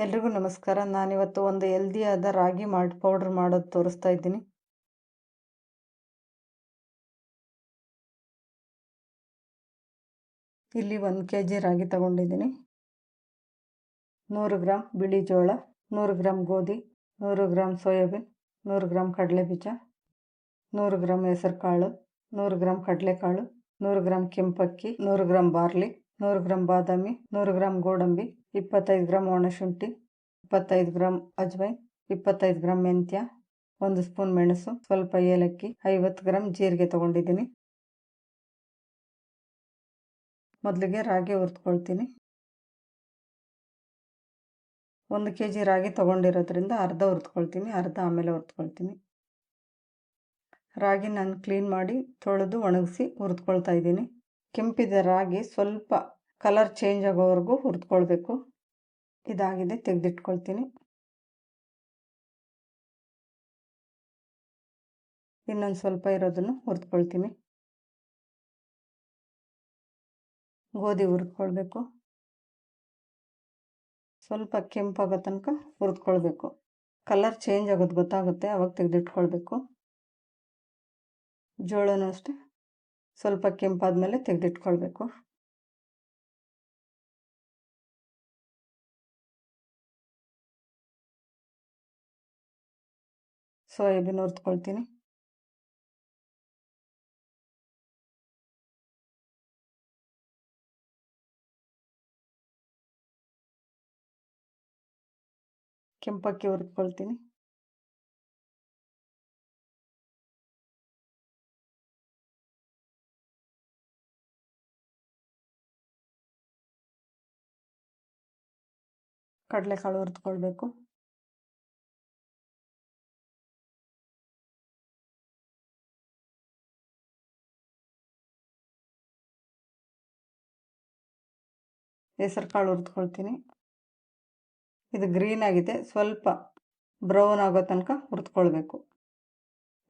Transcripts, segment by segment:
ಎಲ್ರಿಗೂ ನಮಸ್ಕಾರ. ನಾನಿವತ್ತು ಒಂದು ಹೆಲ್ದಿಯಾದ ರಾಗಿ ಮಾಲ್ಟ್ ಪೌಡ್ರ್ ಮಾಡೋದು ತೋರಿಸ್ತಾ ಇದ್ದೀನಿ. ಇಲ್ಲಿ 1 kg ರಾಗಿ ತಗೊಂಡಿದ್ದೀನಿ. 100 ಗ್ರಾಮ್ ಬಿಳಿ ಜೋಳ, 100 ಗ್ರಾಮ್ ಗೋಧಿ, 100 ಗ್ರಾಮ್ ಸೋಯಾಬೀನ್, 100 ಗ್ರಾಮ್ ಕಡಲೆಬೀಜ, 100 ಗ್ರಾಮ್ ಹೆಸರು ಕಾಳು, 100 ಗ್ರಾಮ್ ಕಡಲೆಕಾಳು, 100 ಗ್ರಾಮ್ ಕೆಂಪಕ್ಕಿ, 100 ಗ್ರಾಮ್ ಬಾರ್ಲಿ, 100 ಗ್ರಾಮ್ ಬಾದಾಮಿ, 100 ಗ್ರಾಮ್ ಗೋಡಂಬಿ, 25 ಗ್ರಾಮ್ ಒಣಶುಂಠಿ, 25 ಗ್ರಾಮ್ ಅಜ್ವೈನ್, 25 ಗ್ರಾಮ್ ಮೆಂತ್ಯ, 1 ಸ್ಪೂನ್ ಮೆಣಸು, ಸ್ವಲ್ಪ ಏಲಕ್ಕಿ, 50 ಗ್ರಾಮ್ ಜೀರಿಗೆ ತಗೊಂಡಿದ್ದೀನಿ. ಮೊದಲಿಗೆ ರಾಗಿ ಹುರಿದ್ಕೊಳ್ತೀನಿ. 1 kg ರಾಗಿ ತಗೊಂಡಿರೋದ್ರಿಂದ ಅರ್ಧ ಹುರಿದ್ಕೊಳ್ತೀನಿ, ಅರ್ಧ ಆಮೇಲೆ ಹುರಿದ್ಕೊಳ್ತೀನಿ. ರಾಗಿ ನಾನು ಕ್ಲೀನ್ ಮಾಡಿ ತೊಳೆದು ಒಣಗಿಸಿ ಹುರಿದ್ಕೊಳ್ತಾ ಇದ್ದೀನಿ. ಕೆಂಪಿದ ರಾಗಿ ಸ್ವಲ್ಪ ಕಲರ್ ಚೇಂಜ್ ಆಗೋವರೆಗೂ ಹುರಿದ್ಕೊಳ್ಬೇಕು. ಇದಾಗಿದೆ, ತೆಗೆದಿಟ್ಕೊಳ್ತೀನಿ. ಇನ್ನೊಂದು ಸ್ವಲ್ಪ ಇರೋದನ್ನು ಹುರಿದ್ಕೊಳ್ತೀನಿ. ಗೋಧಿ ಹುರಿದ್ಕೊಳ್ಬೇಕು. ಸ್ವಲ್ಪ ಕೆಂಪಾಗೋ ತನಕ ಹುರಿದ್ಕೊಳ್ಬೇಕು. ಕಲರ್ ಚೇಂಜ್ ಆಗೋದು ಗೊತ್ತಾಗುತ್ತೆ, ಅವಾಗ ತೆಗೆದಿಟ್ಕೊಳ್ಬೇಕು. ಜೋಳನೂ ಅಷ್ಟೇ ಸ್ವಲ್ಪ ಕೆಂಪಾದ್ಮೇಲೆ ತೆಗೆದಿಟ್ಕೊಳ್ಬೇಕು. ಸೋಯಾಬೀನ್ ಹುರಿದ್ಕೊಳ್ತೀನಿ. ಕೆಂಪಕ್ಕಿ ಹುರಿದ್ಕೊಳ್ತೀನಿ. ಕಡಲೆಕಾಳು ಹುರಿದ್ಕೊಳ್ಬೇಕು. ಹೆಸರು ಕಾಳು ಹುರಿದ್ಕೊಳ್ತೀನಿ. ಇದು ಗ್ರೀನ್ ಆಗಿದೆ, ಸ್ವಲ್ಪ ಬ್ರೌನ್ ಆಗೋ ತನಕ ಹುರಿದ್ಕೊಳ್ಬೇಕು.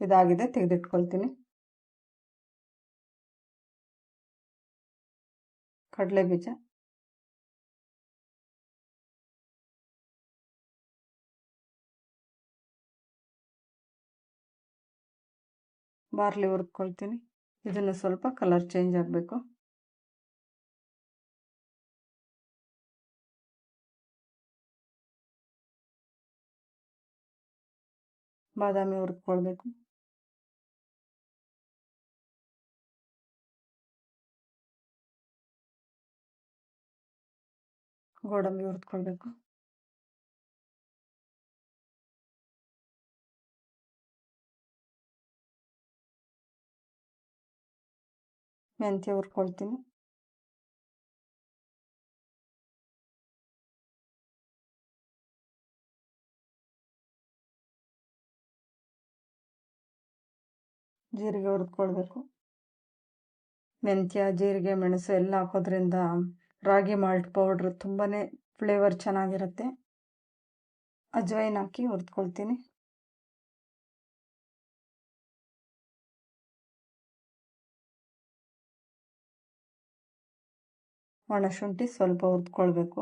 ಇದಾಗಿದೆ, ತೆಗೆದಿಟ್ಕೊಳ್ತೀನಿ. ಕಡಲೆಬೀಜ, ಬಾರ್ಲಿ ಹುರಿದ್ಕೊಳ್ತೀನಿ. ಇದನ್ನು ಸ್ವಲ್ಪ ಕಲರ್ ಚೇಂಜ್ ಆಗಬೇಕು. ಬಾದಾಮಿ ಹುರಿದ್ಕೊಳ್ಬೇಕು. ಗೋಡಂಬಿ ಹುರಿದ್ಕೊಳ್ಬೇಕು. ಮೆಂತ್ಯ ಹುರ್ಕೊಳ್ತೀನಿ. ಜೀರಿಗೆ ಹುರಿದ್ಕೊಳ್ಬೇಕು. ಮೆಂತ್ಯ, ಜೀರಿಗೆ, ಮೆಣಸು ಎಲ್ಲ ಹಾಕೋದ್ರಿಂದ ರಾಗಿ ಮಾಲ್ಟ್ ಪೌಡ್ರ್ ತುಂಬಾ ಫ್ಲೇವರ್ ಚೆನ್ನಾಗಿರುತ್ತೆ. ಅಜ್ವೈನ್ ಹಾಕಿ ಹುರಿದ್ಕೊಳ್ತೀನಿ. ಒಣಶುಂಠಿ ಸ್ವಲ್ಪ ಹುರಿದ್ಕೊಳ್ಬೇಕು.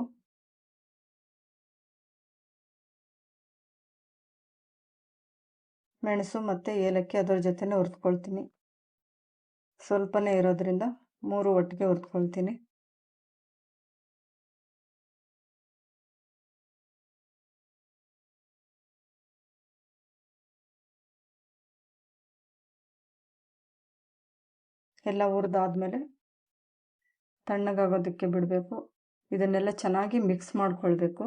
ಮೆಣಸು ಮತ್ತು ಏಲಕ್ಕಿ ಅದರ ಜೊತೆನೇ ಹುರಿದ್ಕೊಳ್ತೀನಿ. ಸ್ವಲ್ಪನೇ ಇರೋದ್ರಿಂದ 3 ಒಟ್ಟಿಗೆ ಹುರಿದ್ಕೊಳ್ತೀನಿ. ಎಲ್ಲ ಹುರಿದಾದ್ಮೇಲೆ ತಣ್ಣಗಾಗೋದಕ್ಕೆ ಬಿಡಬೇಕು. ಇದನ್ನೆಲ್ಲ ಚೆನ್ನಾಗಿ ಮಿಕ್ಸ್ ಮಾಡ್ಕೊಳ್ಬೇಕು.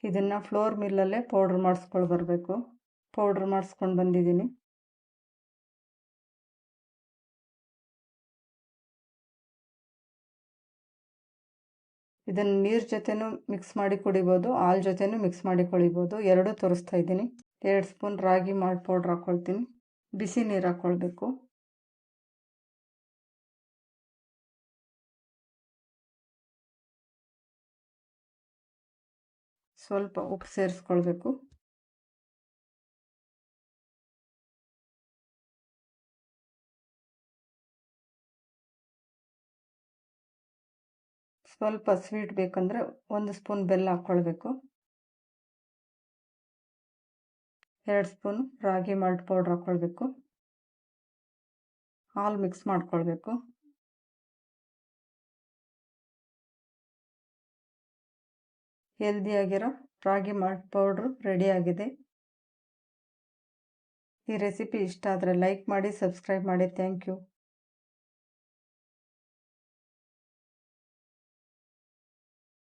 ಇದನ್ನು ಫ್ಲೋರ್ ಮಿಲ್ಲಲ್ಲೇ ಪೌಡ್ರ್ ಮಾಡಿಸ್ಕೊಂಡು ಬರಬೇಕು. ಪೌಡ್ರ್ ಮಾಡಿಸ್ಕೊಂಡು ಬಂದಿದ್ದೀನಿ. ಇದನ್ನು ನೀರು ಜೊತೆನೂ ಮಿಕ್ಸ್ ಮಾಡಿ ಕುಡಿಬೋದು, ಹಾಲು ಜೊತೆನೂ ಮಿಕ್ಸ್ ಮಾಡಿ ಕುಡಿಬೋದು. ಎರಡೂ ತೋರಿಸ್ತಾ ಇದ್ದೀನಿ. 2 ಸ್ಪೂನ್ ರಾಗಿ ಮಾಲ್ಟ್ ಪೌಡ್ರ್ ಹಾಕ್ಕೊಳ್ತೀನಿ. ಬಿಸಿ ನೀರು ಹಾಕ್ಕೊಳ್ಬೇಕು. ಸ್ವಲ್ಪ ಉಪ್ಪು ಸೇರಿಸ್ಕೊಳ್ಬೇಕು. ಸ್ವಲ್ಪ ಸ್ವೀಟ್ ಬೇಕಂದರೆ 1 ಸ್ಪೂನ್ ಬೆಲ್ಲ ಹಾಕ್ಕೊಳ್ಬೇಕು. 2 ಸ್ಪೂನ್ ರಾಗಿ ಮಾಲ್ಟ್ ಪೌಡ್ರ್ ಹಾಕ್ಕೊಳ್ಬೇಕು. ಹಾಲು ಮಿಕ್ಸ್ ಮಾಡ್ಕೊಳ್ಬೇಕು. ಹೆಲ್ದಿಯಾಗಿರೋ ರಾಗಿ ಮಾಲ್ಟ್ ಪೌಡ್ರು ರೆಡಿಯಾಗಿದೆ. ಈ ರೆಸಿಪಿ ಇಷ್ಟ ಆದರೆ ಲೈಕ್ ಮಾಡಿ, ಸಬ್ಸ್ಕ್ರೈಬ್ ಮಾಡಿ. Thank you.